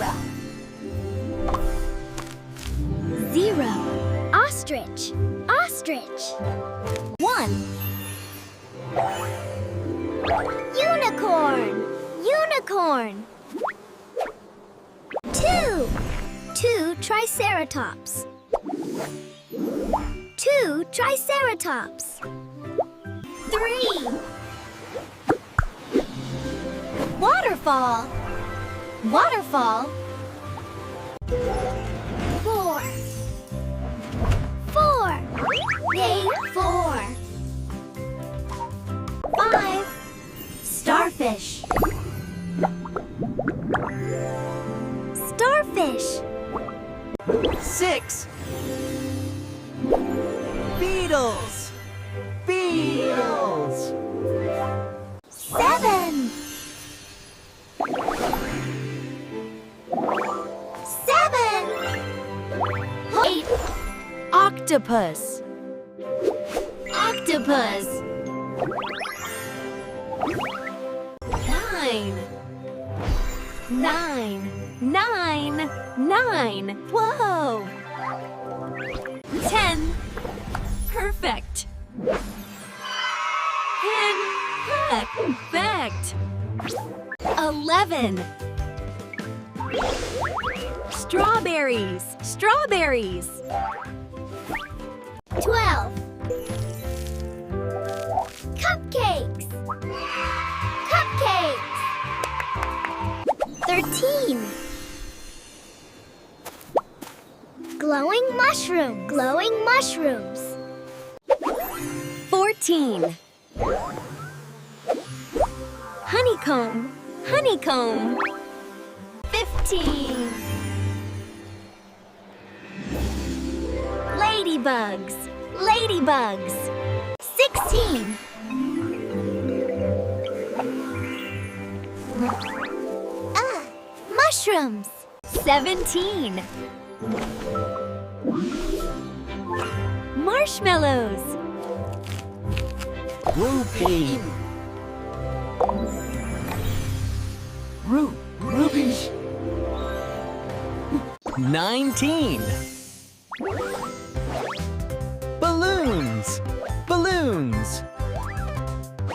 zebra. Zero. Ostrich. Ostrich. 1. Unicorn. Unicorn. 2. 2 triceratops. 2 triceratops. 3. Waterfall. Waterfall. 4. 4. Yay, 4. 5. Starfish. Starfish. 6. Beetles. Beetles. 7. 7. 8. Octopus. Octopus. 9. 9. 9. 9. Whoa! 10. Perfect. 10. Perfect. 11. Strawberries. Strawberries. 12. Cupcakes. Cupcakes. 13. Glowing mushroom. Glowing mushrooms. 14. Honeycomb. Honeycomb. 15. Ladybugs. Ladybugs. 16. Mushrooms. 17. Marshmallows. Whoopee. Rubies. 19. Balloons. Balloons.